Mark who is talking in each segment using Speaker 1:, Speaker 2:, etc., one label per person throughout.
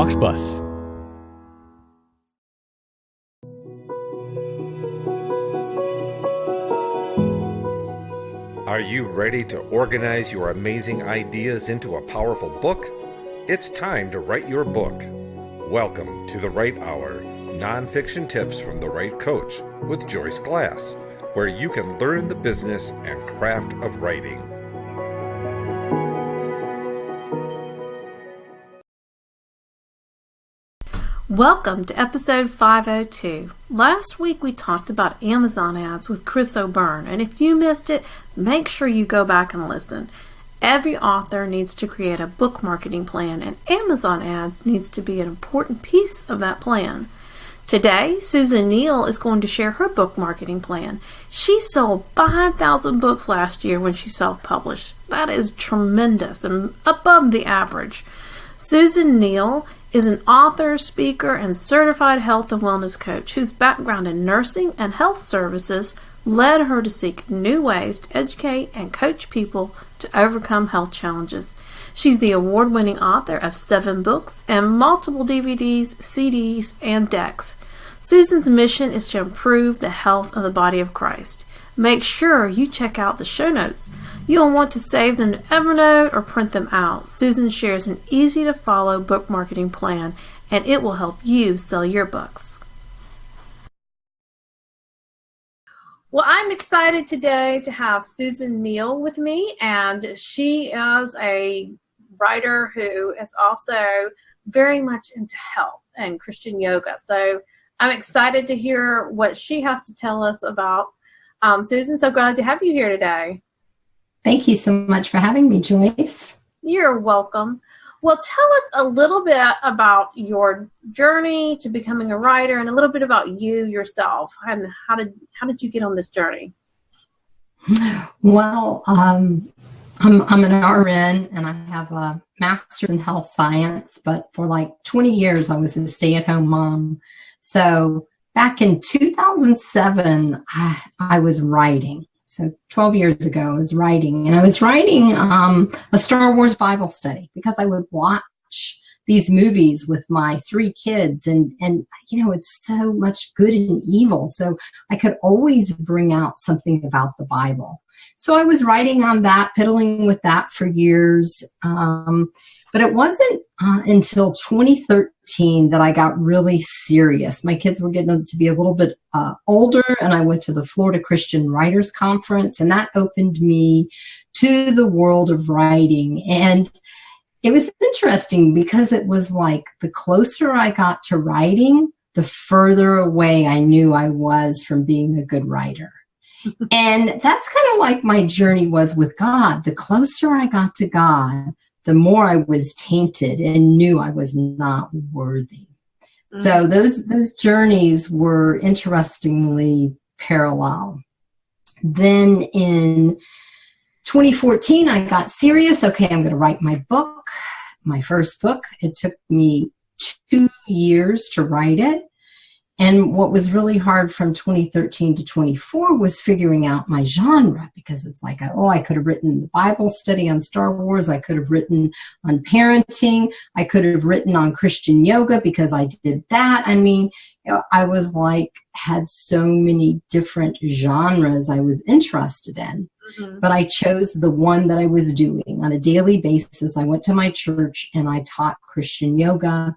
Speaker 1: Talks Bus.
Speaker 2: Are you ready to organize your amazing ideas into a powerful book? It's time to write your book. Welcome to The Right Hour, nonfiction tips from the right coach with Joyce Glass, where you can learn the business and craft of writing.
Speaker 3: Welcome to episode 502. Last week we talked about Amazon ads with Chris O'Byrne, and if you missed it, make sure you go back and listen. Every author needs to create a book marketing plan, and Amazon ads needs to be an important piece of that plan. Today, Susan Neal is going to share her book marketing plan. She sold 5,000 books last year when she self-published. That is tremendous and above the average. Susan Neal is an author, speaker, and certified health and wellness coach whose background in nursing and health services led her to seek new ways to educate and coach people to overcome health challenges. She's the award-winning author of 7 books and multiple DVDs, CDs, and decks. Susan's mission is to improve the health of the body of Christ. Make sure you check out the show notes. You'll want to save them to Evernote or print them out. Susan shares an easy-to-follow book marketing plan, and it will help you sell your books. Well, I'm excited today to have Susan Neal with me, and she is a writer who is also very much into health and Christian yoga. So I'm excited to hear what she has to tell us about. Susan, so glad to have you here today.
Speaker 4: Thank you so much for having me, Joyce.
Speaker 3: You're welcome. Well, tell us a little bit about your journey to becoming a writer and a little bit about you yourself and how did you get on this journey?
Speaker 4: Well, I'm an RN and I have a master's in health science, but for like 20 years I was a stay-at-home mom. So back in 2007, I was writing. So 12 years ago, I was writing. And I was writing a Star Wars Bible study because I would watch these movies with my 3 kids. And you know, it's so much good and evil. So I could always bring out something about the Bible. So I was writing on that, piddling with that for years. But it wasn't until 2013 that I got really serious. My kids were getting to be a little bit older, and I went to the Florida Christian Writers Conference, and that opened me to the world of writing. And it was interesting because it was like the closer I got to writing, the further away I knew I was from being a good writer. And that's kind of like my journey was with God. The closer I got to God, the more I was tainted and knew I was not worthy. Mm-hmm. So those journeys were interestingly parallel. Then in 2014, I got serious. Okay, I'm going to write my book, my first book. It took me 2 years to write it. And what was really hard from 2013 to 24 was figuring out my genre, because it's like, I could have written the Bible study on Star Wars. I could have written on parenting. I could have written on Christian yoga because I did that. I mean, I was like, had so many different genres I was interested in. Mm-hmm. But I chose the one that I was doing on a daily basis. I went to my church and I taught Christian yoga.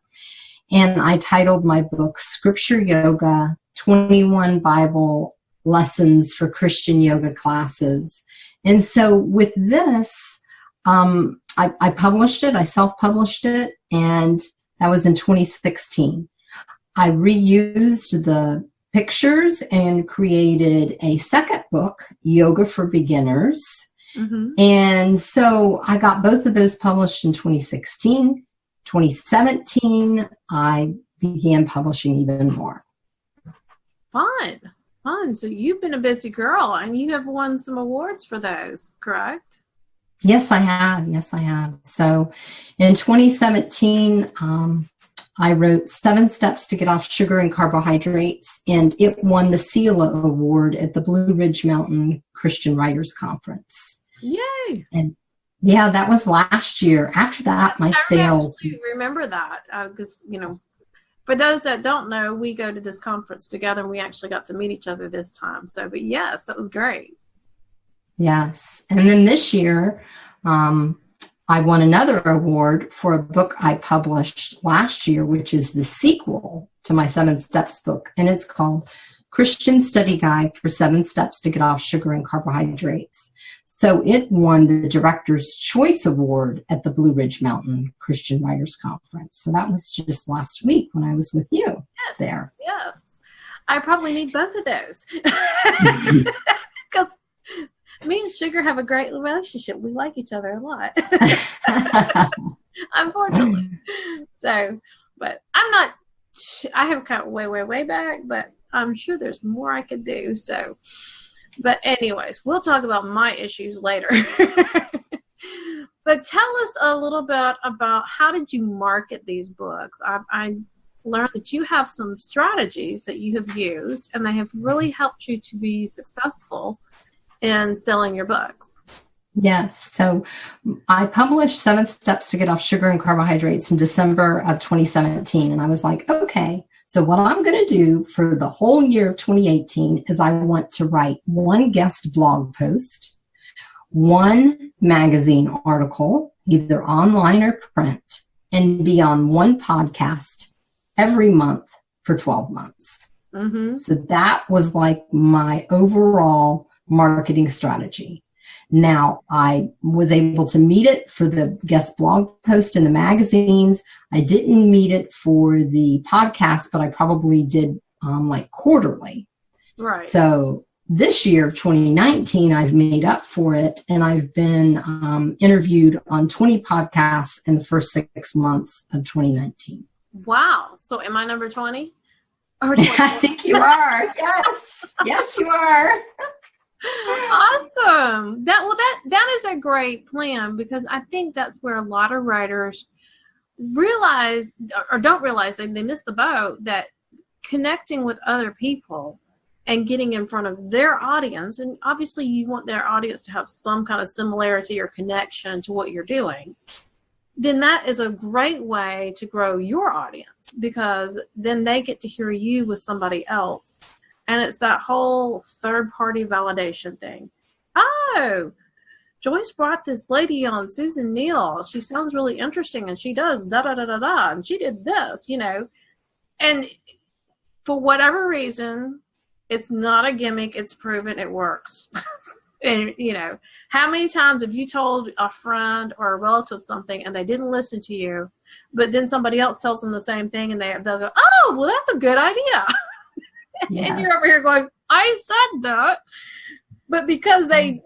Speaker 4: And I titled my book, Scripture Yoga, 21 Bible Lessons for Christian Yoga Classes. And so with this, I published it, I self-published it, and that was in 2016. I reused the pictures and created a second book, Yoga for Beginners. Mm-hmm. And so I got both of those published in 2016. 2017, I began publishing even more.
Speaker 3: Fun. So you've been a busy girl, and you have won some awards for those, correct?
Speaker 4: Yes, I have. So in 2017, I wrote 7 Steps to Get Off Sugar and Carbohydrates, and it won the SELA Award at the Blue Ridge Mountain Christian Writers Conference.
Speaker 3: Yay!
Speaker 4: And Yeah, that was last year. After that, my sales.
Speaker 3: Remember that because, for those that don't know, we go to this conference together and we actually got to meet each other this time. So, but yes, that was great.
Speaker 4: Yes. And then this year, I won another award for a book I published last year, which is the sequel to my 7 Steps book. And it's called Christian Study Guide for 7 Steps to Get Off Sugar and Carbohydrates. So it won the Director's Choice Award at the Blue Ridge Mountain Christian Writers Conference. So that was just last week when I was with you there.
Speaker 3: Yes. I probably need both of those. Because me and Sugar have a great relationship. We like each other a lot. Unfortunately. So, but I have kind of way back, but I'm sure there's more I could do. So, but anyways, we'll talk about my issues later. But tell us a little bit about how did you market these books? I learned that you have some strategies that you have used, and they have really helped you to be successful in selling your books.
Speaker 4: Yes. So I published 7 Steps to Get Off Sugar and Carbohydrates in December of 2017. And I was like, okay, so what I'm going to do for the whole year of 2018 is I want to write 1 guest blog post, 1 magazine article, either online or print, and be on 1 podcast every month for 12 months.
Speaker 3: Mm-hmm.
Speaker 4: So that was like my overall marketing strategy. Now, I was able to meet it for the guest blog post in the magazines. I didn't meet it for the podcast, but I probably did like quarterly.
Speaker 3: Right.
Speaker 4: So this year, 2019, I've made up for it, and I've been interviewed on 20 podcasts in the first 6 months of 2019.
Speaker 3: Wow. So am I number 20?
Speaker 4: I think you are. Yes. Yes, you are.
Speaker 3: Awesome. That is a great plan, because I think that's where a lot of writers realize or don't realize they miss the boat, that connecting with other people and getting in front of their audience, and obviously you want their audience to have some kind of similarity or connection to what you're doing, then that is a great way to grow your audience, because then they get to hear you with somebody else. And it's that whole third-party validation thing. Oh, Joyce brought this lady on, Susan Neal. She sounds really interesting, and she does da-da-da-da-da, and she did this, And for whatever reason, it's not a gimmick. It's proven it works. And, how many times have you told a friend or a relative something and they didn't listen to you, but then somebody else tells them the same thing and they'll go, oh, well, that's a good idea. Yeah. And you're over here going, I said that. But because they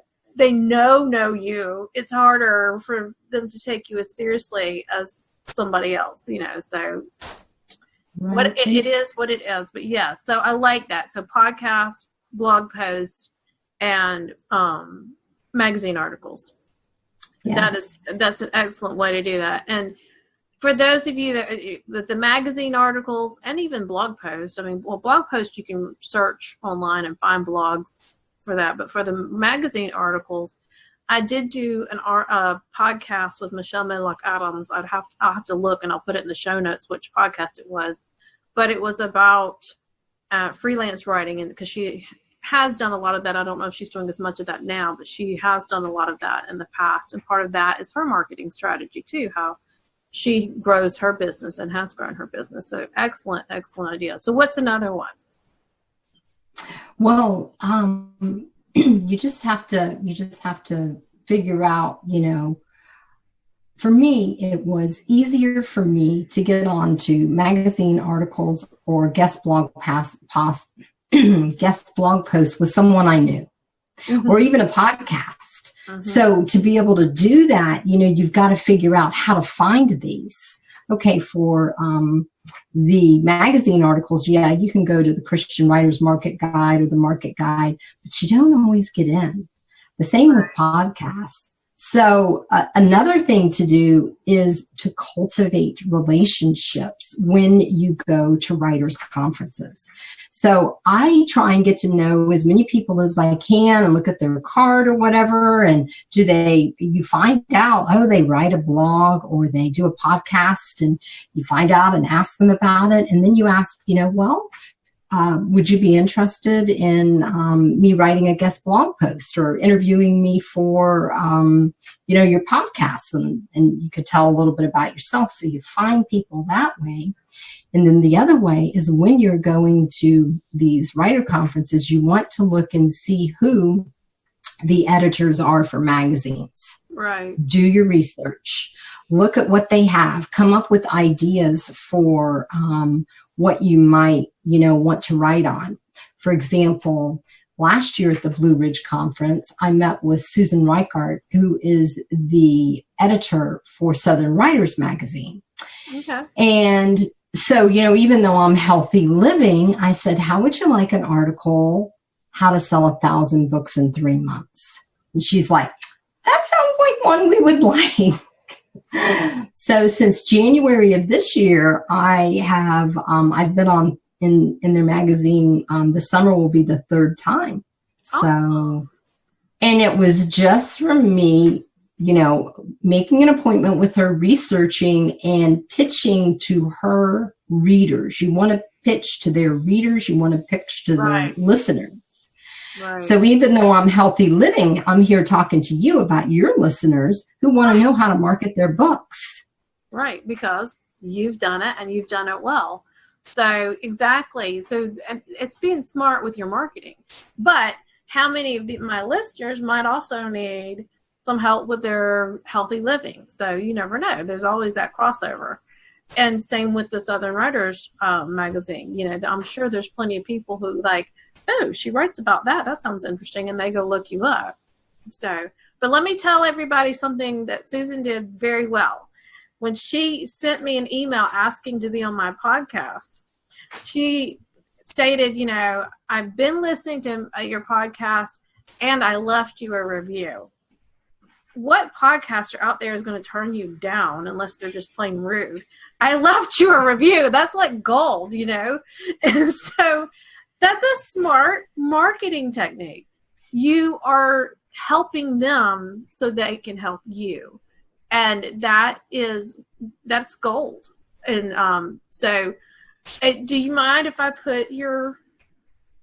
Speaker 3: know you, it's harder for them to take you as seriously as somebody else, So right. It is what it is. But yeah, so I like that. So podcast, blog posts, and magazine articles. Yes. That's an excellent way to do that. And for those of you that the magazine articles and even blog posts, blog posts you can search online and find blogs for that. But for the magazine articles, I did do a podcast with Michelle Medlock Adams. I'll have to look, and I'll put it in the show notes which podcast it was. But it was about freelance writing, and because she has done a lot of that. I don't know if she's doing as much of that now, but she has done a lot of that in the past. And part of that is her marketing strategy too, how she grows her business and has grown her business. So excellent idea. So what's another one?
Speaker 4: Well, you just have to figure out, for me, it was easier for me to get on to magazine articles or guest blog posts with someone I knew, mm-hmm. or even a podcast. Mm-hmm. So to be able to do that, you've got to figure out how to find these. Okay, for the magazine articles, yeah, you can go to the Christian Writers Market Guide or the Market Guide, but you don't always get in. The same with podcasts. So another thing to do is to cultivate relationships when you go to writers' conferences. So I try and get to know as many people as I can and look at their card or whatever. And you find out, oh, they write a blog or they do a podcast, and you find out and ask them about it. And then you ask, would you be interested in me writing a guest blog post or interviewing me for, your podcast? And you could tell a little bit about yourself. So you find people that way. And then the other way is when you're going to these writer conferences, you want to look and see who the editors are for magazines.
Speaker 3: Right.
Speaker 4: Do your research. Look at what they have. Come up with ideas for what you might, want to write on. For example, last year at the Blue Ridge Conference, I met with Susan Reichart, who is the editor for Southern Writers Magazine.
Speaker 3: Okay.
Speaker 4: And so, even though I'm healthy living, I said, how would you like an article, how to sell 1,000 books in 3 months? And she's like, that sounds like one we would like. So since January of this year, I have, I've been on in their magazine. This summer will be the 3rd time. So, and it was just from me, making an appointment with her, researching and pitching to her readers. You want to pitch to their readers. You want to pitch to their listeners. Right. So even though I'm healthy living, I'm here talking to you about your listeners who want to know how to market their books.
Speaker 3: Right, because you've done it and you've done it well. So exactly. So it's being smart with your marketing. But how many of my listeners might also need some help with their healthy living? So you never know. There's always that crossover. And same with the Southern Writers magazine. I'm sure there's plenty of people who like, oh, she writes about that. That sounds interesting. And they go look you up. So, but let me tell everybody something that Susan did very well. When she sent me an email asking to be on my podcast, she stated, I've been listening to your podcast and I left you a review. What podcaster out there is going to turn you down unless they're just plain rude? I left you a review. That's like gold, And so that's a smart marketing technique. You are helping them so they can help you. And that's gold. And so do you mind if I put your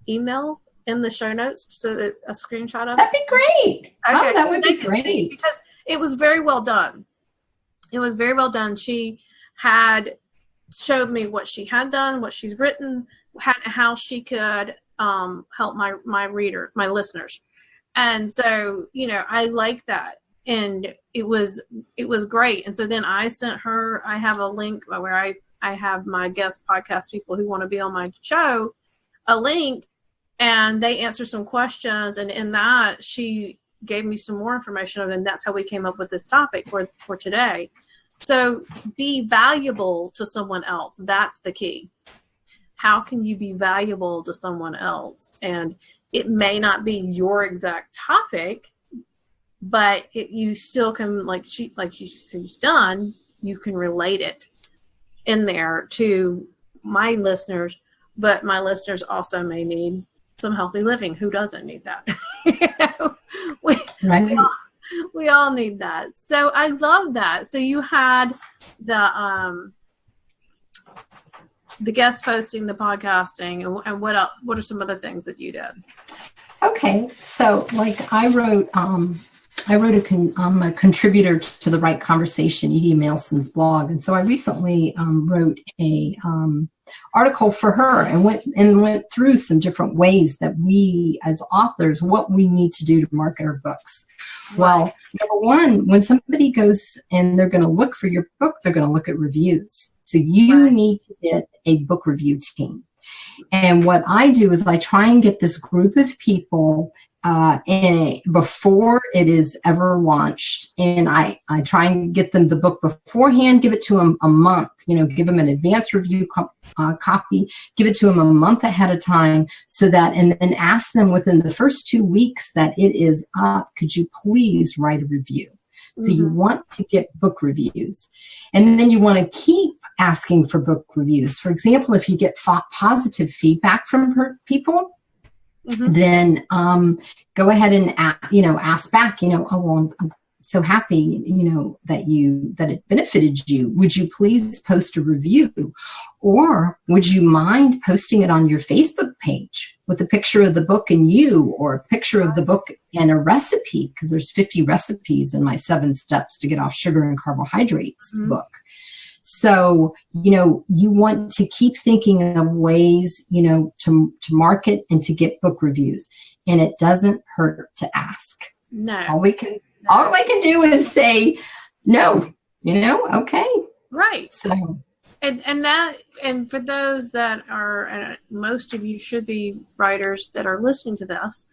Speaker 3: email in the show notes so that a screenshot of it?
Speaker 4: That'd be great.
Speaker 3: Okay.
Speaker 4: Oh, that would be great.
Speaker 3: Because it was very well done. It was very well done. She had showed me what she had done, what she's written, how she could help my listeners. And so, I like that. And it was great. And so then I sent her, I have a link where I have my guest podcast people who want to be on my show, a link, and they answer some questions. And in that, she gave me some more information. And that's how we came up with this topic for today. So be valuable to someone else. That's the key. How can you be valuable to someone else? And it may not be your exact topic, but you still can, like she's done, you can relate it in there to my listeners, but my listeners also may need some healthy living. Who doesn't need that? We all need that. So I love that. So you had the guest posting, the podcasting, and what else? What are some other things that you did?
Speaker 4: Okay, so I'm a contributor to the Right Conversation, Edie Mailson's blog, and so I recently wrote a article for her and went through some different ways that we as authors, what we need to do to market our books. Well, number one, when somebody goes and they're going to look for your book, they're going to look at reviews. So you need to get a book review team. And what I do is I try and get this group of people before it is ever launched. And I try and get them the book beforehand, give it to them a month, give them an advanced review copy, give it to them a month ahead of time so that, and ask them within the first 2 weeks that it is up, could you please write a review? So you want to get book reviews. And then you want to keep asking for book reviews. For example, if you get positive feedback from people, then go ahead and ask back, oh, well, I'm so happy, that it benefited you. Would you please post a review? Or would you mind posting it on your Facebook page with a picture of the book and you, or a picture of the book and a recipe? Because there's 50 recipes in my 7 steps to get off sugar and carbohydrates book. So, you want to keep thinking of ways, to market and to get book reviews. And it doesn't hurt to ask.
Speaker 3: No.
Speaker 4: All I can do is say no, okay.
Speaker 3: Right.
Speaker 4: So,
Speaker 3: and for those that are, most of you should be writers that are listening to this,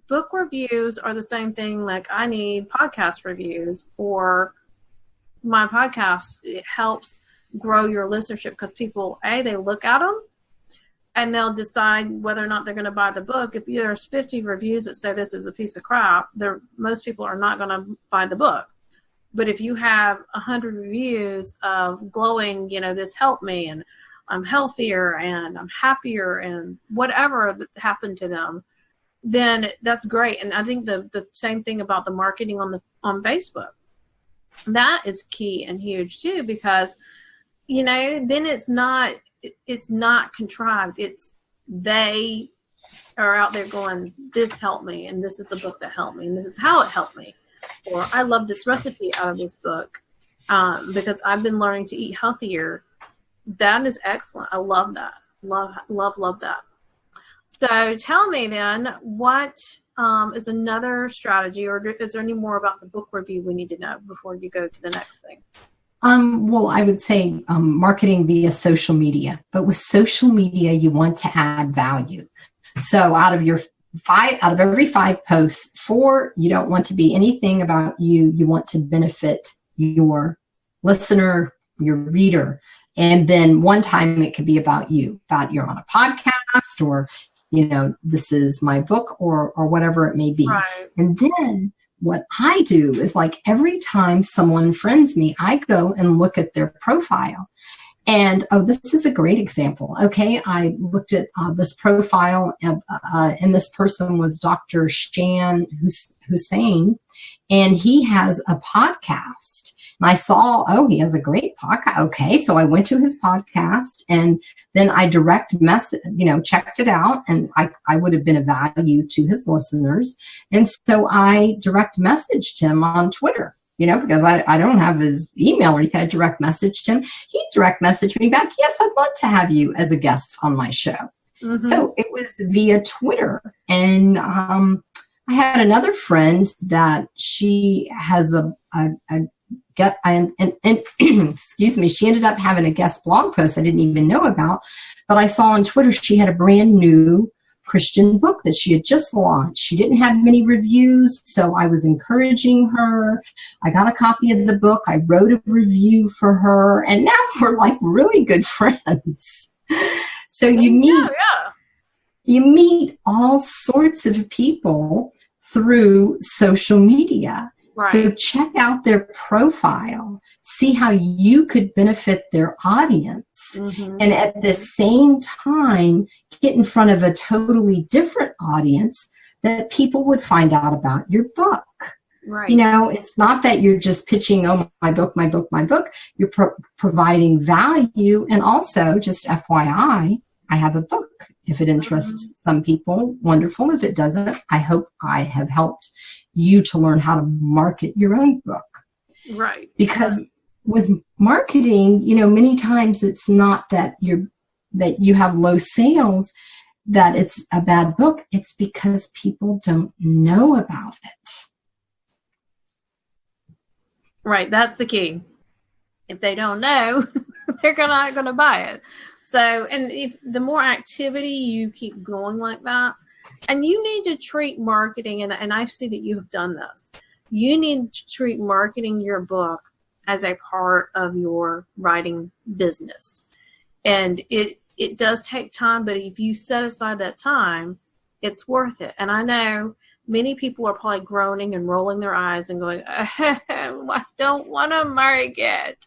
Speaker 3: book reviews are the same thing. Like, I need podcast reviews for my podcast. It helps grow your listenership because people, they look at them and they'll decide whether or not they're going to buy the book. If there's 50 reviews that say this is a piece of crap, most people are not going to buy the book. But if you have 100 reviews of glowing, this helped me and I'm healthier and I'm happier and whatever that happened to them, then that's great. And I think the same thing about the marketing on Facebook. That is key and huge too, because, then it's not contrived. It's they are out there going, this helped me, and this is the book that helped me, and this is how it helped me. Or I love this recipe out of this book because I've been learning to eat healthier. That is excellent. I love that. Love that. So tell me then, what is another strategy, or is there any more about the book review we need to know before you go to the next thing?
Speaker 4: Well, I would say marketing via social media. But with social media, you want to add value. So out of every 5 posts, 4, you don't want to be anything about you. You want to benefit your listener, your reader. And then one time it could be about you, about you're on a podcast, or, this is my book, or whatever it may be.
Speaker 3: Right.
Speaker 4: And then what I do is, like, every time someone friends me, I go and look at their profile. And, this is a great example. Okay, I looked at this profile, and this person was Dr. Shan Hussein, and he has a podcast. And I saw, he has a great podcast. Okay, so I went to his podcast, and then I direct message, checked it out, and I would have been of value to his listeners. And so I direct messaged him on Twitter. Because I don't have his email or anything. I direct messaged him. He direct messaged me back, yes, I'd love to have you as a guest on my show. Mm-hmm. So it was via Twitter. And I had another friend that she has excuse me, she ended up having a guest blog post I didn't even know about. But I saw on Twitter she had a brand new Christian book that she had just launched. She didn't have many reviews, so I was encouraging her. I got a copy of the book. I wrote a review for her, and now we're like really good friends. So you meet all sorts of people through social media. Right. So check out their profile, see how you could benefit their audience, and at the same time, get in front of a totally different audience that people would find out about your book. Right. It's not that you're just pitching, my book. You're providing value. And also, just FYI, I have a book. If it interests some people, wonderful. If it doesn't, I hope I have helped you to learn how to market your own book.
Speaker 3: Right.
Speaker 4: Because with marketing, many times it's not that you have low sales, that it's a bad book. It's because people don't know about it.
Speaker 3: Right. That's the key. If they don't know, they're not going to buy it. So, and if the more activity you keep going like that, and you need to treat marketing, and I see that you have done this, you need to treat marketing your book as a part of your writing business. And it does take time, but if you set aside that time, it's worth it. And I know many people are probably groaning and rolling their eyes and going, I don't want to market.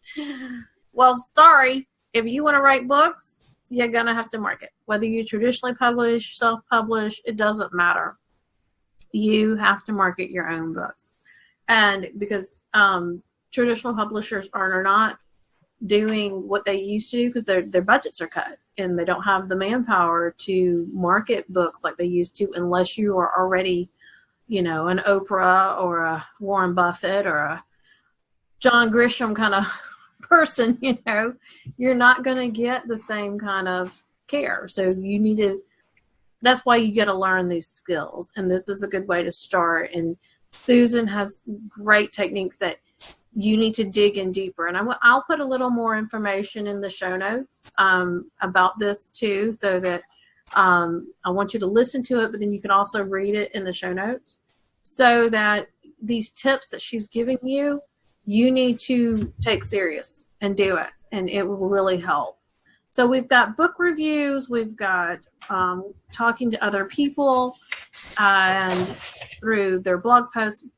Speaker 3: Well, sorry. If you want to write books, you're going to have to market. Whether you traditionally publish, self-publish, it doesn't matter. You have to market your own books. And because traditional publishers are not doing what they used to do because their budgets are cut and they don't have the manpower to market books like they used to unless you are already, an Oprah or a Warren Buffett or a John Grisham kind of person, you're not going to get the same kind of care. So you need to, that's why you got to learn these skills. And this is a good way to start. And Susan has great techniques that you need to dig in deeper. And I'll put a little more information in the show notes about this too, so that I want you to listen to it, but then you can also read it in the show notes so that these tips that she's giving you, you need to take serious and do it, and it will really help. So we've got book reviews, we've got talking to other people and through their blog posts,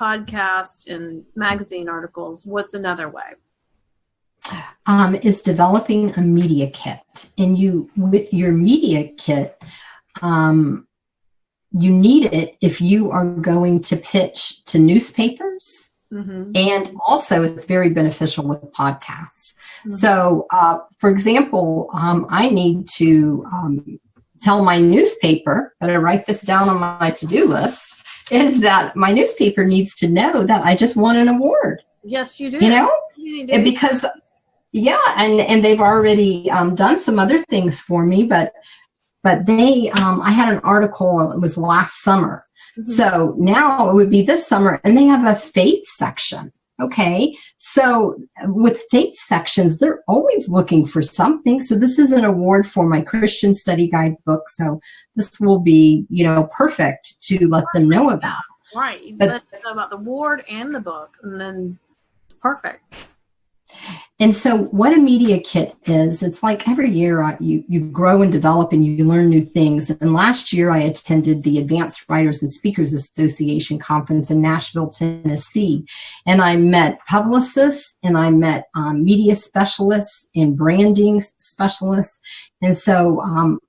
Speaker 3: podcast, and magazine articles. What's another way?
Speaker 4: Is developing a media kit. And with your media kit, you need it if you are going to pitch to newspapers. Mm-hmm. And also it's very beneficial with podcasts. Mm-hmm. So, for example, I need to tell my newspaper, better write this down on my to-do list, is that my newspaper needs to know that I just won an award.
Speaker 3: Yes, you do.
Speaker 4: You do. Because, and they've already done some other things for me, but they, I had an article, it was last summer. Mm-hmm. So now it would be this summer, and they have a faith section. Okay. So with faith sections, they're always looking for something. So this is an award for my Christian study guide book. So this will be, perfect to let them know about.
Speaker 3: Right. But let them know about the award and the book, and then it's perfect. And so what a media kit is, it's like every year you grow and develop and you learn new things. And last year I attended the Advanced Writers and Speakers Association conference in Nashville, Tennessee. And I met publicists and I met media specialists and branding specialists. And so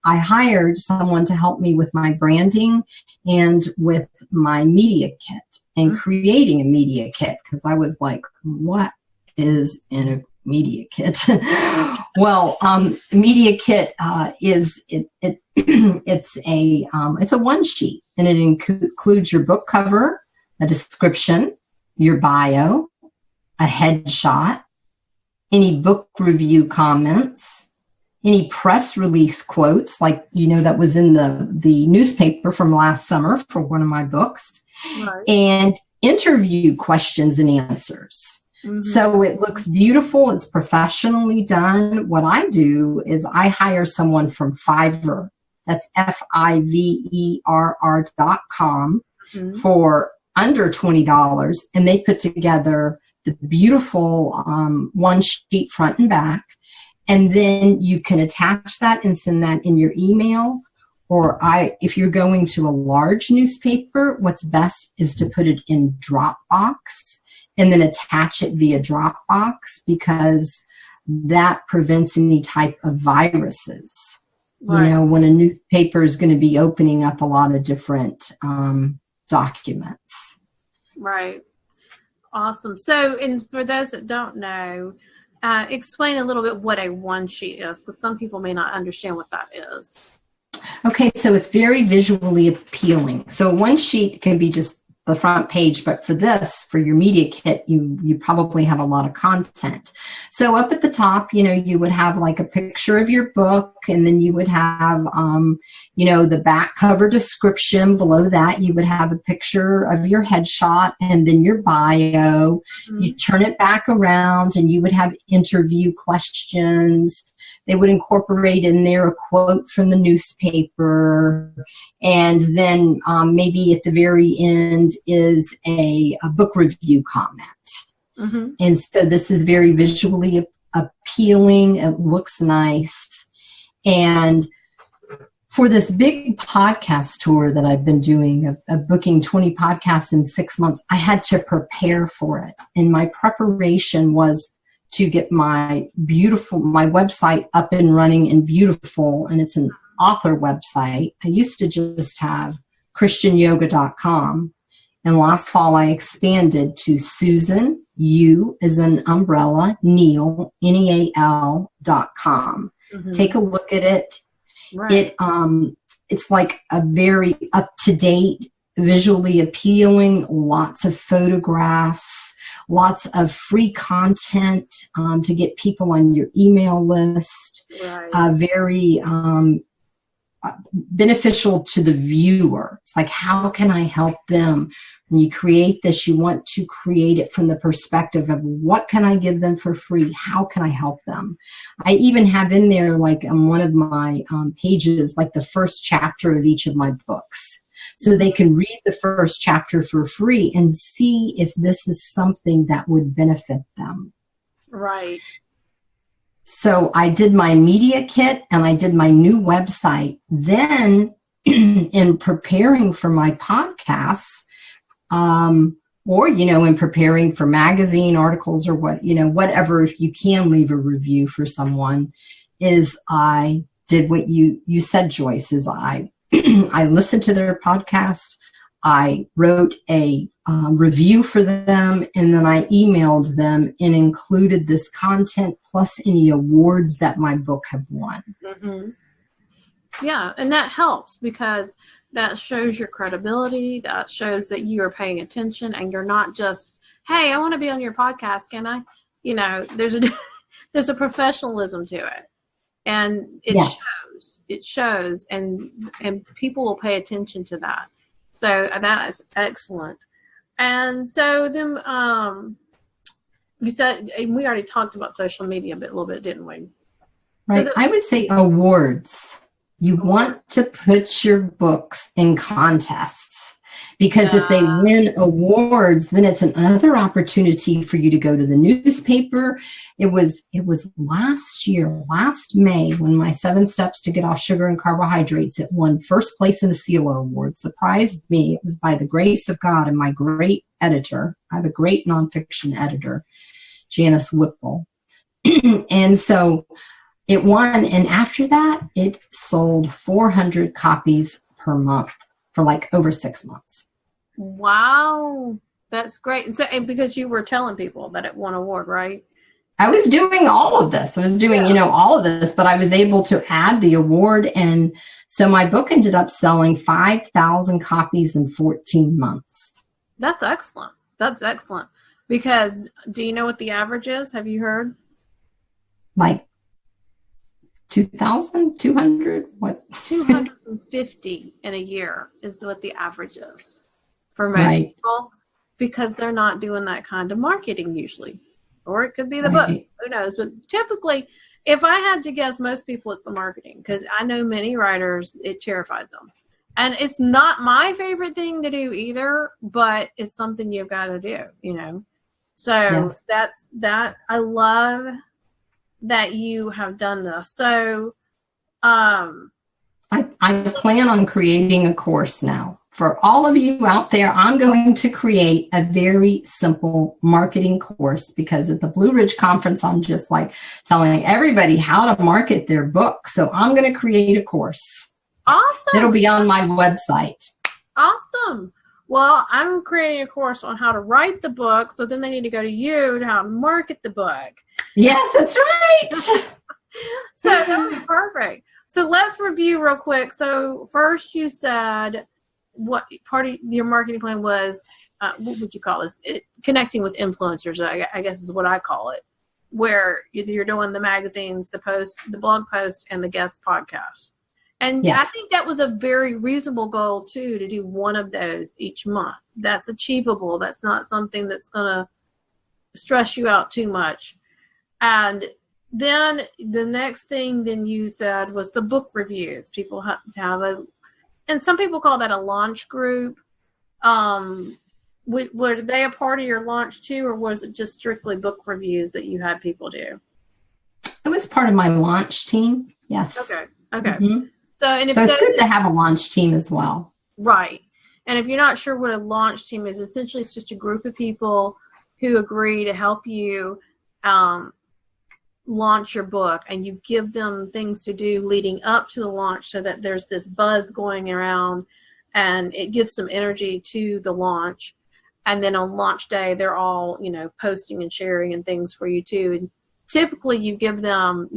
Speaker 3: I hired someone to help me with my branding and with my media kit and creating a media kit, because I was like, what is in a media kit? Well, media kit it's a one sheet, and it includes your book cover, a description, your bio, a headshot, any book review comments, any press release quotes, like that was in the newspaper from last summer for one of my books, right, and interview questions and answers. Mm-hmm. So it looks beautiful. It's professionally done. What I do is I hire someone from Fiverr. That's Fiverr.com for under $20. And they put together the beautiful one sheet front and back. And then you can attach that and send that in your email. Or if you're going to a large newspaper, what's best is to put it in Dropbox and then attach it via Dropbox, because that prevents any type of viruses. Right. When a newspaper is going to be opening up a lot of different documents. Right. Awesome. So, and for those that don't know, explain a little bit what a one sheet is, because some people may not understand what that is.
Speaker 4: Okay, so it's very visually appealing. So one sheet can be just the front page, but for your media kit, you probably have a lot of content. So up at the top, you would have like a picture of your book, and then you would have, the back cover description. Below that, you would have a picture of your headshot and then your bio. Mm-hmm. You turn it back around and you would have interview questions. They would incorporate in there a quote from the newspaper. And then maybe at the very end is a book review comment. Mm-hmm. And so this is very visually appealing. It looks nice. And for this big podcast tour that I've been doing of booking 20 podcasts in 6 months, I had to prepare for it. And my preparation was to get my website up and running and beautiful. And it's an author website. I used to just have christianyoga.com. And last fall, I expanded to Susan, U as an umbrella, Neal, Neal.com. Mm-hmm. Take a look at it. Right. It's like a very up-to-date, visually appealing, lots of photographs, lots of free content to get people on your email list. Right. Very beneficial to the viewer. It's like, how can I help them? When you create this, you want to create it from the perspective of what can I give them for free? How can I help them? I even have in there, like on one of my pages, like the first chapter of each of my books. So they can read the first chapter for free and see if this is something that would benefit them.
Speaker 3: Right.
Speaker 4: So I did my media kit and I did my new website. Then in preparing for my podcasts, or, in preparing for magazine articles or whatever, if you can leave a review for someone, is I did what you said, Joyce, is I listened to their podcast. I wrote a review for them, and then I emailed them and included this content plus any awards that my book have won.
Speaker 3: Mm-hmm. Yeah, and that helps because that shows your credibility. That shows that you are paying attention and you're not just, hey, I want to be on your podcast, can I? There's a professionalism to it. And it shows and people will pay attention to that. So that is excellent. And so then you said, and we already talked about social media a little bit, didn't we?
Speaker 4: Right. I would say awards. You want to put your books in contests because if they win awards, then it's another opportunity for you to go to the newspaper. It was last May, when my 7 Steps to Get Off Sugar and Carbohydrates, it won first place in the CELO Award. Surprised me. It was by the grace of God and my great editor. I have a great nonfiction editor, Janice Whipple. And so it won, and after that, it sold 400 copies per month for like over 6 months.
Speaker 3: Wow, that's great. And because you were telling people that it won an award, right?
Speaker 4: I was doing all of this. I was doing, all of this, but I was able to add the award, and so my book ended up selling 5,000 copies in 14 months.
Speaker 3: That's excellent. That's excellent. Because do you know what the average is? Have you heard?
Speaker 4: Like 2,200? What?
Speaker 3: 250 in a year is what the average is for most people, because they're not doing that kind of marketing usually. Or it could be the book. Who knows? But typically, if I had to guess, most people, it's the marketing, because I know many writers, it terrifies them. And it's not my favorite thing to do either, but it's something you've got to do, So that's that. I love that you have done this. So
Speaker 4: I plan on creating a course now. For all of you out there, I'm going to create a very simple marketing course, because at the Blue Ridge Conference, I'm just like telling everybody how to market their book. So I'm going to create a course.
Speaker 3: Awesome.
Speaker 4: It'll be on my website.
Speaker 3: Awesome. Well, I'm creating a course on how to write the book. So then they need to go to you to how to market the book.
Speaker 4: Yes, that's right.
Speaker 3: So that would be perfect. So let's review real quick. So first you said what part of your marketing plan was, what would you call this? Connecting with influencers, I guess is what I call it, where you're doing the magazines, the post, the blog post, and the guest podcast. And I think that was a very reasonable goal too, to do one of those each month. That's achievable. That's not something that's going to stress you out too much. And then the next thing then you said was the book reviews. People have to have and some people call that a launch group. Were they a part of your launch too, or was it just strictly book reviews that you had people do?
Speaker 4: It was part of my launch team. Yes.
Speaker 3: Okay. Mm-hmm. and if
Speaker 4: So it's good to have a launch team as well.
Speaker 3: Right. And if you're not sure what a launch team is, essentially it's just a group of people who agree to help you launch your book, and you give them things to do leading up to the launch so that there's this buzz going around and it gives some energy to the launch. And then on launch day, they're all, posting and sharing and things for you too. And typically you give them,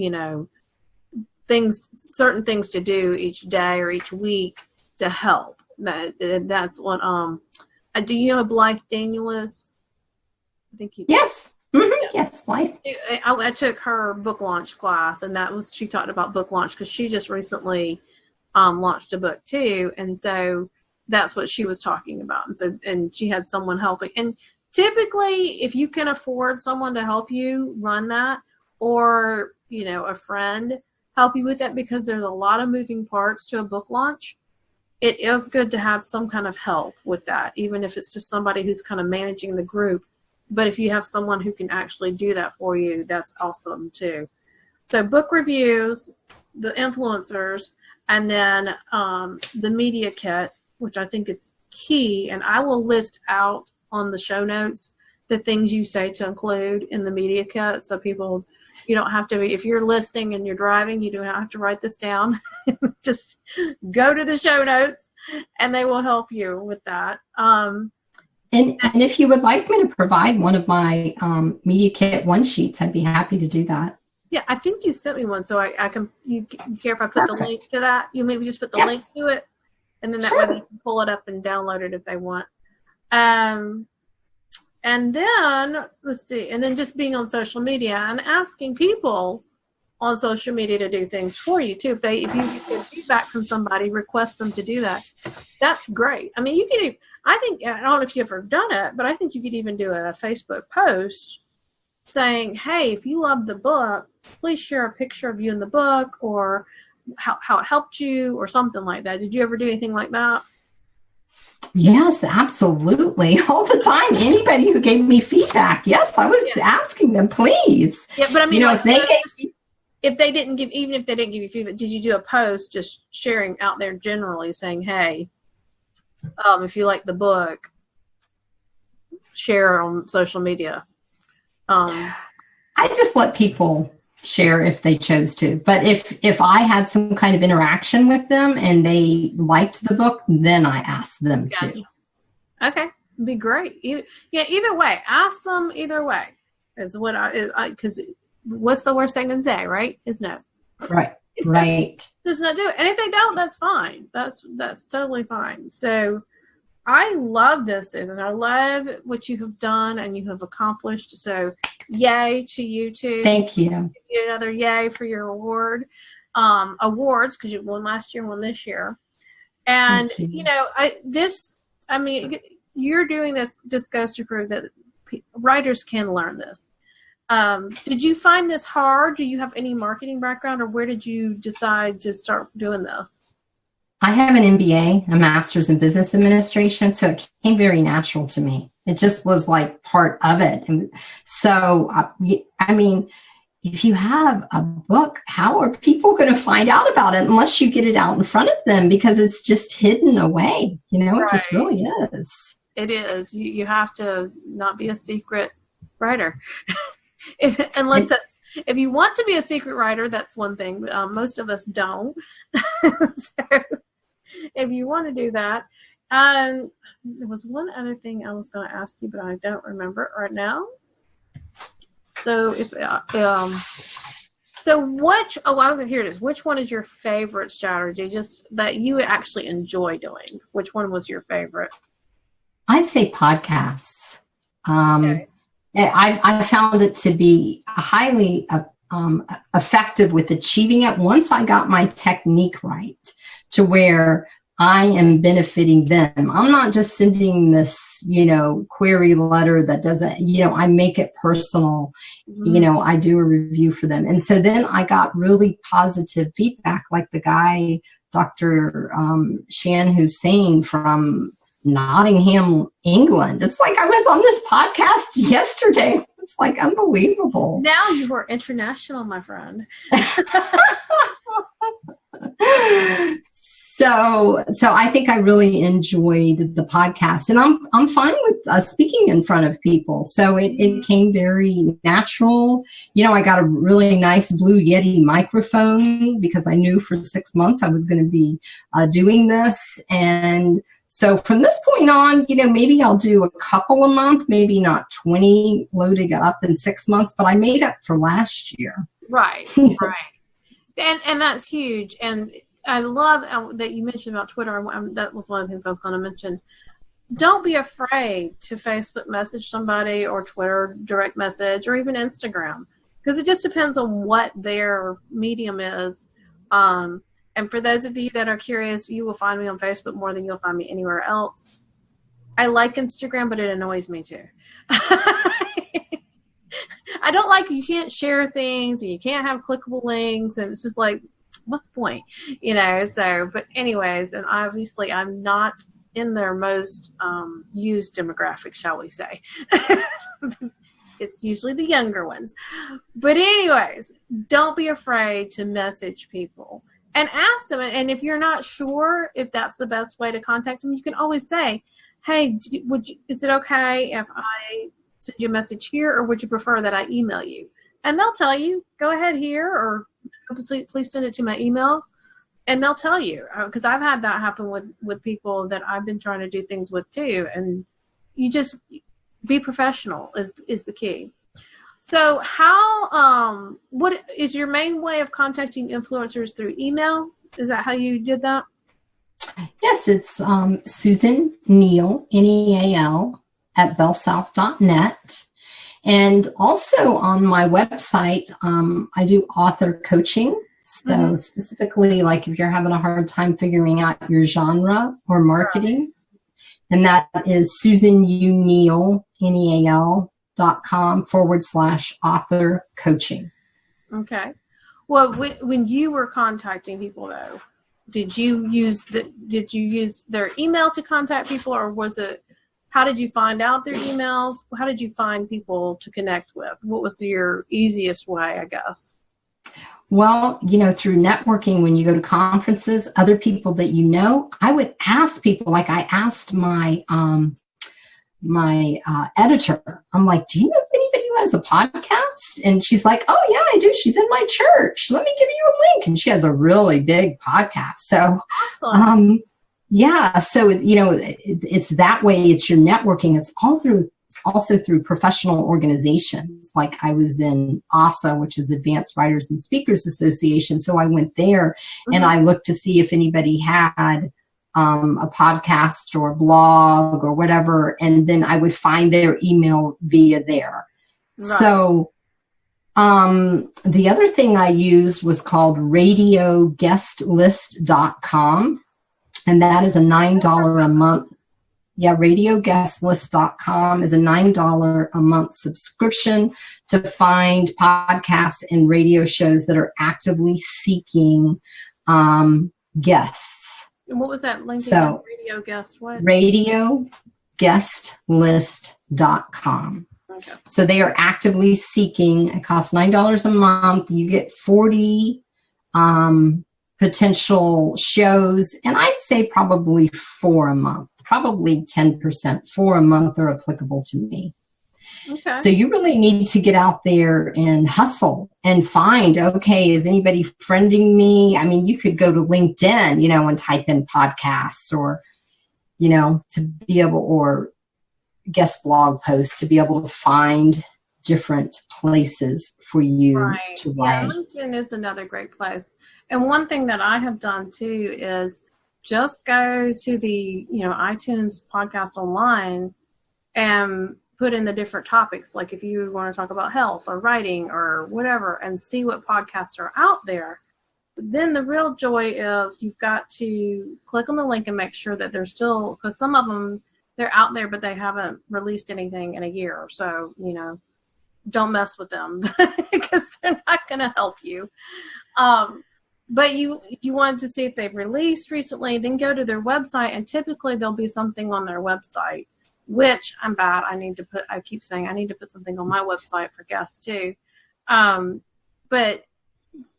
Speaker 3: certain things to do each day or each week to help. That's what, do you know who Blythe Daniel is? I think you do.
Speaker 4: Yes. Mm-hmm. Yes, Blythe.
Speaker 3: I took her book launch class, and she talked about book launch because she just recently launched a book too, and so that's what she was talking about. And she had someone helping. And typically, if you can afford someone to help you run that, or a friend help you with that, because there's a lot of moving parts to a book launch, it is good to have some kind of help with that, even if it's just somebody who's kind of managing the group. But if you have someone who can actually do that for you, that's awesome too. So book reviews, the influencers, and then the media kit, which I think is key. And I will list out on the show notes the things you say to include in the media kit. So you don't have to, if you're listening and you're driving, you don't have to write this down. Just go to the show notes and they will help you with that.
Speaker 4: And if you would like me to provide one of my media kit one sheets, I'd be happy to do that.
Speaker 3: Yeah, I think you sent me one, so I can. You care if I put the link to that? You maybe just put the link to it, and then that way they can pull it up and download it if they want. And then let's see, and then just being on social media and asking people on social media to do things for you too. If you get feedback from somebody, request them to do that. That's great. I mean, you can. I don't know if you've ever done it, but I think you could even do a Facebook post saying, hey, if you love the book, please share a picture of you in the book, or how it helped you, or something like that. Did you ever do anything like that?
Speaker 4: Yes, absolutely. All the time. Anybody who gave me feedback. Yes, I was asking them, please.
Speaker 3: Yeah, but I mean,
Speaker 4: if
Speaker 3: they didn't give you feedback, did you do a post just sharing out there generally saying, hey, if you like the book, share on social media?
Speaker 4: I just let people share if they chose to. But if I had some kind of interaction with them and they liked the book, then I asked them to.
Speaker 3: Okay, it'd be great. Either way, ask them either way. It's what because what's the worst they can say, right? Is no. Right. Just not do it. And if they don't, that's fine. That's totally fine. So I love this, Susan. I love what you have done and you have accomplished. So yay to you too.
Speaker 4: Thank you.
Speaker 3: Give you another yay for your awards, because you won last year, won this year. And you're doing this just goes to prove that writers can learn this. Did you find this hard? Do you have any marketing background, or where did you decide to start doing this?
Speaker 4: I have an MBA, a master's in business administration, so it came very natural to me. It just was like part of it. And so, I mean, if you have a book, how are people going to find out about it unless you get it out in front of them, because it's just hidden away, It just really is.
Speaker 3: It is. You have to not be a secret writer. If you want to be a secret writer, that's one thing, but most of us don't. So if you want to do that, there was one other thing I was going to ask you, but I don't remember it right now. So here it is. Which one is your favorite strategy, just that you actually enjoy doing? Which one was your favorite?
Speaker 4: I'd say podcasts.
Speaker 3: Okay.
Speaker 4: I found it to be highly effective with achieving it once I got my technique right, to where I am benefiting them. I'm not just sending this, query letter that doesn't, I make it personal. Mm-hmm. I do a review for them. And so then I got really positive feedback, like the guy, Dr. Shan Hussein from Nottingham, England. It's like I was on this podcast yesterday. It's like unbelievable.
Speaker 3: Now you are international, my friend.
Speaker 4: So I think I really enjoyed the podcast, and I'm fine with speaking in front of people. So it came very natural. I got a really nice Blue Yeti microphone because I knew for 6 months I was going to be doing this. And so from this point on, maybe I'll do a couple a month, maybe not 20 loading up in 6 months, but I made up for last year.
Speaker 3: Right. And that's huge. And I love that you mentioned about Twitter. That was one of the things I was going to mention. Don't be afraid to Facebook message somebody or Twitter direct message or even Instagram, because it just depends on what their medium is. And for those of you that are curious, you will find me on Facebook more than you'll find me anywhere else. I like Instagram, but it annoys me too. I don't like you can't share things and you can't have clickable links, and it's just like, what's the point? So, but anyways, and obviously I'm not in their most used demographic, shall we say. It's usually the younger ones. But anyways, don't be afraid to message people and ask them. And if you're not sure if that's the best way to contact them, you can always say, hey, is it okay if I send you a message here, or would you prefer that I email you? And they'll tell you, go ahead here, or please send it to my email. And they'll tell you, because I've had that happen with people that I've been trying to do things with too. And you just be professional is the key. So what is your main way of contacting influencers? Through email? Is that how you did that?
Speaker 4: Yes, it's Susan Neal, Neal, at bellsouth.net. And also on my website, I do author coaching. So specifically, like if you're having a hard time figuring out your genre or marketing, and that is SusanUNeal, NEAL.com/author coaching. Okay.
Speaker 3: Well, when you were contacting people though, did you use their email to contact people, or was it, how did you find out their emails? How did you find people to connect with? What was your easiest way, I guess?
Speaker 4: Well, through networking, when you go to conferences, other people that I would ask people, like I asked my editor, I'm like, do you know anybody who has a podcast? And she's like, oh yeah, I do. She's in my church. Let me give you a link. And she has a really big podcast. So,
Speaker 3: awesome.
Speaker 4: Yeah. So, it's that way. It's your networking. It's also through professional organizations. Like I was in ASA, which is Advanced Writers and Speakers Association. So I went there and I looked to see if anybody had a podcast or blog or whatever. And then I would find their email via there. Right. So the other thing I used was called radioguestlist.com. And that is a $9 a month. Yeah, radioguestlist.com is a $9 a month subscription to find podcasts and radio shows that are actively seeking guests.
Speaker 3: And what was that link again? Radio guest what?
Speaker 4: Radioguestlist.com. Okay. So they are actively seeking. It costs $9 a month. You get 40 potential shows, and I'd say probably 4 a month, probably 10%, 4 a month are applicable to me. Okay. So you really need to get out there and hustle and find, okay, is anybody friending me? I mean, you could go to LinkedIn, and type in podcasts or, to be able, or guest blog posts to be able to find different places for you to write.
Speaker 3: Yeah, LinkedIn is another great place. And one thing that I have done too is just go to the, iTunes podcast online and put in the different topics. Like if you want to talk about health or writing or whatever, and see what podcasts are out there. But then the real joy is you've got to click on the link and make sure that they're still, because some of them, they're out there, but they haven't released anything in a year or so, don't mess with them because they're not going to help you. But you wanted to see if they've released recently, then go to their website, and typically there'll be something on their website, which I'm bad. I keep saying I need to put something on my website for guests too. But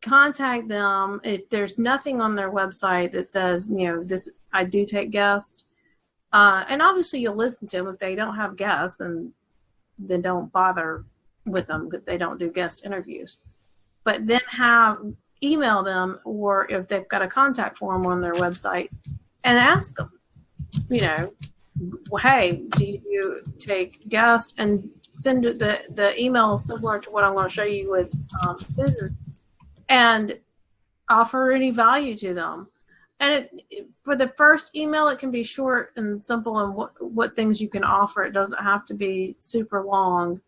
Speaker 3: contact them. If there's nothing on their website that says, this, I do take guests. And obviously you'll listen to them. If they don't have guests, then don't bother with them. They don't do guest interviews. But then email them, or if they've got a contact form on their website, and ask them, hey, do you take guests? And send the email similar to what I'm going to show you with Susan, and offer any value to them. And for the first email, it can be short and simple, and what things you can offer. It doesn't have to be super long.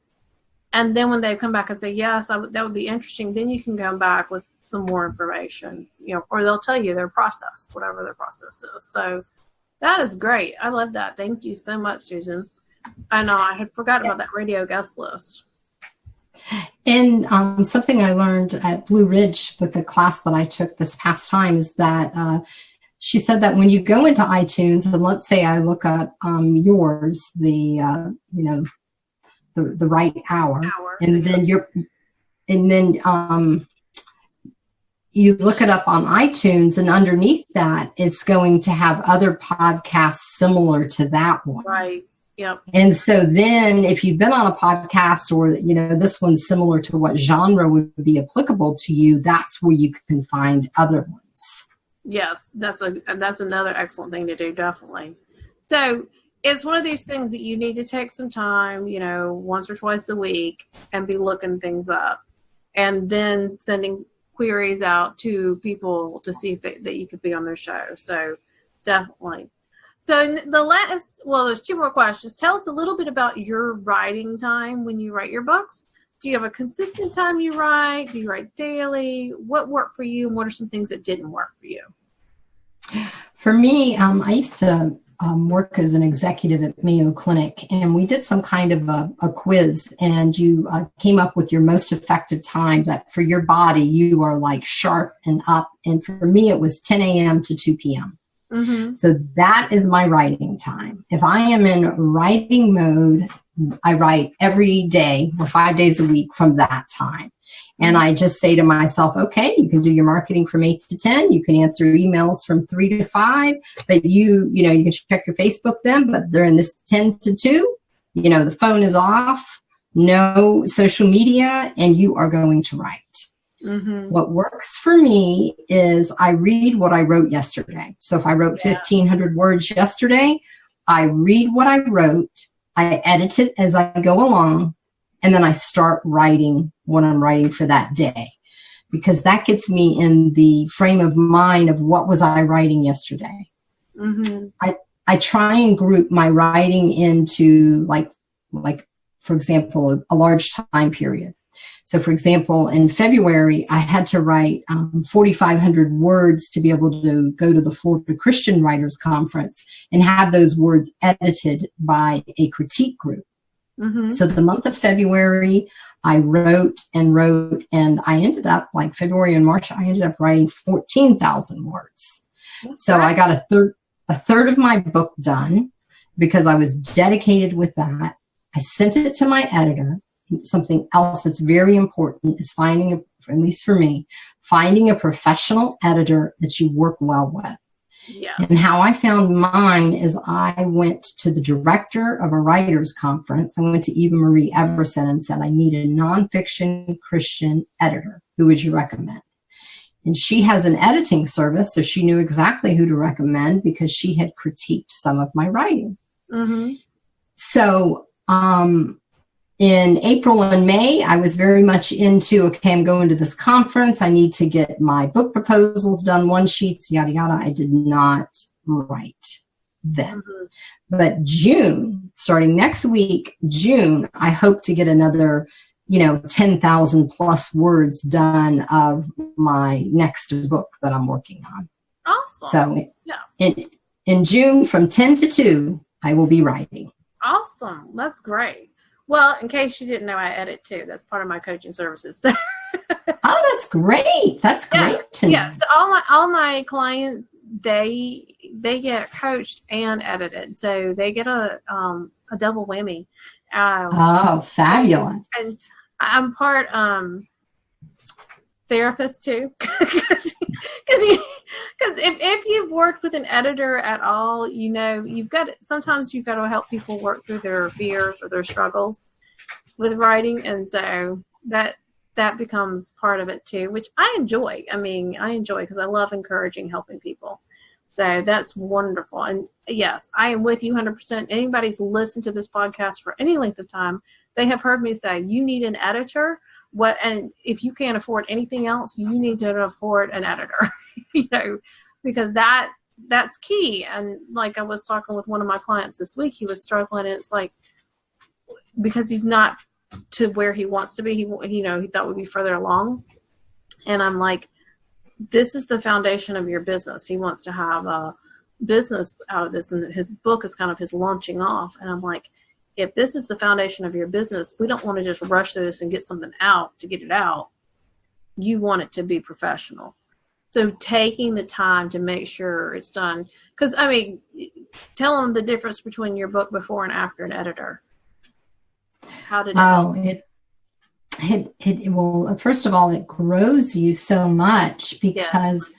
Speaker 3: And then when they come back and say, yes, that would be interesting, then you can come back with some more information, or they'll tell you their process, whatever their process is. So that is great. I love that. Thank you so much, Susan. I know I had forgotten about that radio guest list.
Speaker 4: And something I learned at Blue Ridge with the class that I took this past time is that she said that when you go into iTunes, and let's say I look up yours, the right hour. And then you look it up on iTunes, and underneath that, it's going to have other podcasts similar to that one.
Speaker 3: Right. Yep.
Speaker 4: And so then if you've been on a podcast, or, this one's similar to what genre would be applicable to you, that's where you can find other ones.
Speaker 3: Yes, that's another excellent thing to do, definitely. So it's one of these things that you need to take some time, once or twice a week, and be looking things up, and then sending queries out to people to see if that you could be on their show. So definitely. So there's two more questions. Tell us a little bit about your writing time when you write your books. Do you have a consistent time you write? Do you write daily? What worked for you, and what are some things that didn't work for you?
Speaker 4: For me, I used to work as an executive at Mayo Clinic, and we did some kind of a quiz, and you came up with your most effective time that for your body, you are like sharp and up. And for me, it was 10 a.m. to 2 p.m. Mm-hmm. So that is my writing time. If I am in writing mode, I write every day or 5 days a week from that time. And I just say to myself, okay, you can do your marketing from 8 to 10. You can answer emails from 3 to 5, but you can check your Facebook then, but they're in this 10 to 2, the phone is off, no social media, and you are going to write. Mm-hmm. What works for me is I read what I wrote yesterday. So if I wrote 1,500 words yesterday, I read what I wrote, I edit it as I go along, and then I start writing what I'm writing for that day, because that gets me in the frame of mind of what was I writing yesterday. Mm-hmm. I try and group my writing into like for example, a large time period. So, for example, in February, I had to write 4,500 words to be able to go to the Florida Christian Writers Conference and have those words edited by a critique group. Mm-hmm. So the month of February, I wrote, and I ended up, like February and March, I ended up writing 14,000 words. So I got a third of my book done because I was dedicated with that. I sent it to my editor. Something else that's very important is at least for me, finding a professional editor that you work well with. Yes. And how I found mine is I went to the director of a writers conference. I went to Eva Marie Everson and said, I need a nonfiction Christian editor. Who would you recommend? And she has an editing service, so she knew exactly who to recommend because she had critiqued some of my writing. Mm-hmm. So, in April and May, I was very much into, okay, I'm going to this conference. I need to get my book proposals done, one sheets, yada, yada. I did not write then. Mm-hmm. But June, starting next week, June, I hope to get another, 10,000 plus words done of my next book that I'm working on.
Speaker 3: Awesome.
Speaker 4: So in June, from 10 to 2, I will be writing.
Speaker 3: Awesome. That's great. Well, in case you didn't know, I edit too. That's part of my coaching services.
Speaker 4: Oh, that's great. That's great.
Speaker 3: Yeah. So all my clients, they get coached and edited. So they get a double whammy.
Speaker 4: Oh, fabulous.
Speaker 3: And I'm part therapist too, because if you've worked with an editor at all, sometimes you've got to help people work through their fears or their struggles with writing, and so that becomes part of it too, which I enjoy. I enjoy because I love encouraging, helping people. So that's wonderful. And yes, I am with you 100%. Anybody's listened to this podcast for any length of time, they have heard me say, you need an editor. And if you can't afford anything else, you need to afford an editor, because that's key. And like I was talking with one of my clients this week, he was struggling, and it's like, because he's not to where he wants to be, he thought would be further along. And I'm like, this is the foundation of your business. He wants to have a business out of this, and his book is kind of his launching off. And I'm like, if this is the foundation of your business, we don't want to just rush through this and get something out to get it out. You want it to be professional. So taking the time to make sure it's done. Because, tell them the difference between your book before and after an editor. How did it well, first of all, it grows you so much, because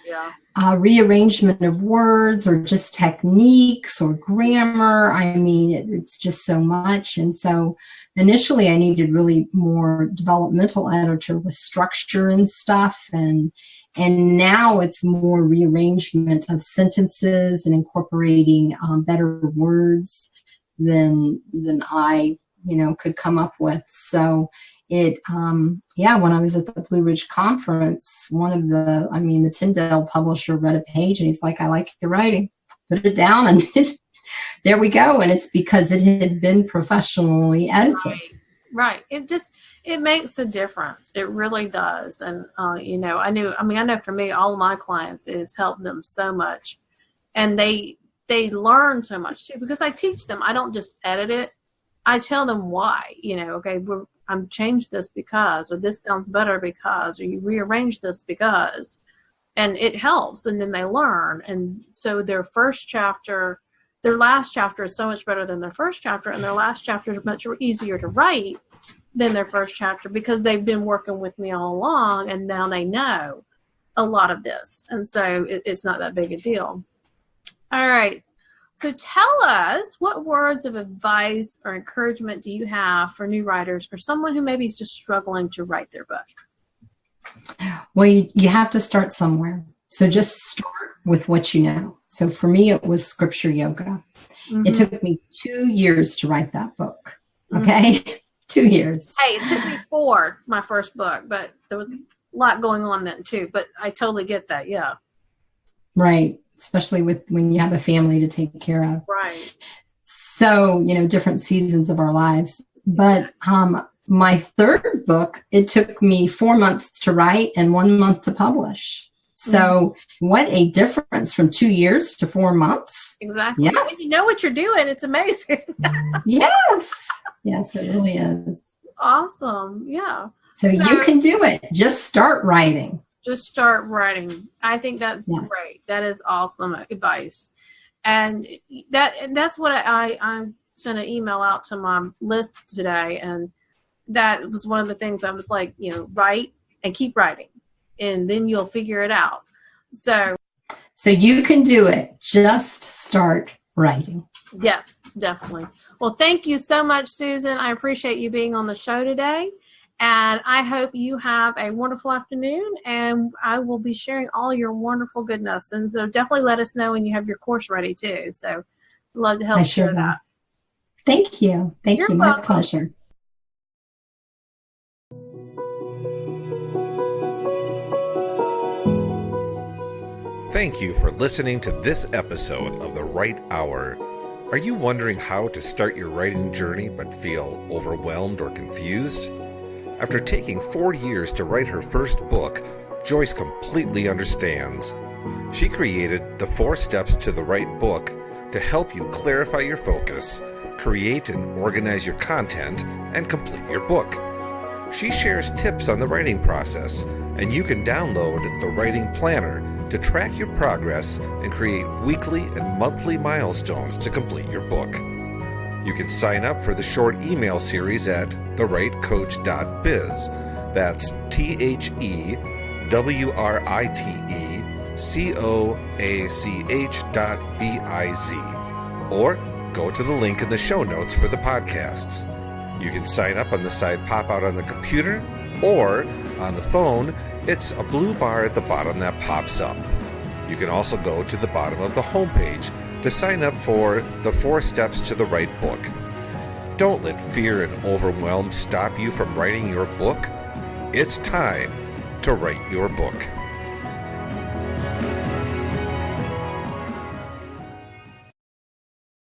Speaker 3: rearrangement of words or just techniques or grammar, it's just so much. And so initially I needed really more developmental editor with structure and stuff, and now it's more rearrangement of sentences and incorporating better words than I could come up with. So it, when I was at the Blue Ridge Conference, the Tyndale publisher read a page and he's like, I like your writing, put it down. And there we go. And it's because it had been professionally edited. Right. It makes a difference. It really does. And, I know for me, all of my clients is help them so much, and they learn so much too, because I teach them. I don't just edit it. I tell them why, I'm changed this because, or this sounds better because, or you rearrange this because, and it helps. And then they learn. And so their last chapter is so much better than their first chapter, and their last chapter is much easier to write than their first chapter, because they've been working with me all along, and now they know a lot of this. And so it's not that big a deal. All right. So tell us, what words of advice or encouragement do you have for new writers, or someone who maybe is just struggling to write their book?
Speaker 4: Well, you have to start somewhere. So just start with what you know. So for me, it was scripture yoga. Mm-hmm. It took me 2 years to write that book. Okay. Mm-hmm. 2 years.
Speaker 3: Hey, it took me 4, my first book, but there was a lot going on then too, but I totally get that. Yeah.
Speaker 4: Right. Especially when you have a family to take care of.
Speaker 3: Right.
Speaker 4: So, different seasons of our lives. But my third book, it took me 4 months to write and 1 month to publish. So what a difference from 2 years to 4 months.
Speaker 3: Exactly.
Speaker 4: Yes.
Speaker 3: If you know what you're doing, it's amazing.
Speaker 4: Yes. Yes, it really is.
Speaker 3: Awesome. Yeah.
Speaker 4: So you can do it. Just start writing.
Speaker 3: Just start writing. I think that's great. That is awesome advice. And that's what I sent an email out to my list today. And that was one of the things I was like, write and keep writing, and then you'll figure it out. So you can do it. Just start writing. Yes, definitely. Well, thank you so much, Susan. I appreciate you being on the show today. And I hope you have a wonderful afternoon, and I will be sharing all your wonderful goodness. And so definitely let us know when you have your course ready too. So I'd love to help share that.
Speaker 4: Thank you. Thank you. My pleasure.
Speaker 2: Thank you for listening to this episode of The Right Hour. Are you wondering how to start your writing journey but feel overwhelmed or confused? After taking 4 years to write her first book, Joyce completely understands. She created the 4 steps to the right book to help you clarify your focus, create and organize your content, and complete your book. She shares tips on the writing process, and you can download the Writing Planner to track your progress and create weekly and monthly milestones to complete your book. You can sign up for the short email series at therightcoach.biz. That's THERIGHTCOACH.biz. WRITECOACH.BIZ, or go to the link in the show notes for the podcasts. You can sign up on the side pop out on the computer, or on the phone, it's a blue bar at the bottom that pops up. You can also go to the bottom of the homepage to sign up for the 4 Steps to the Right Book. Don't let fear and overwhelm stop you from writing your book. It's time to write your book.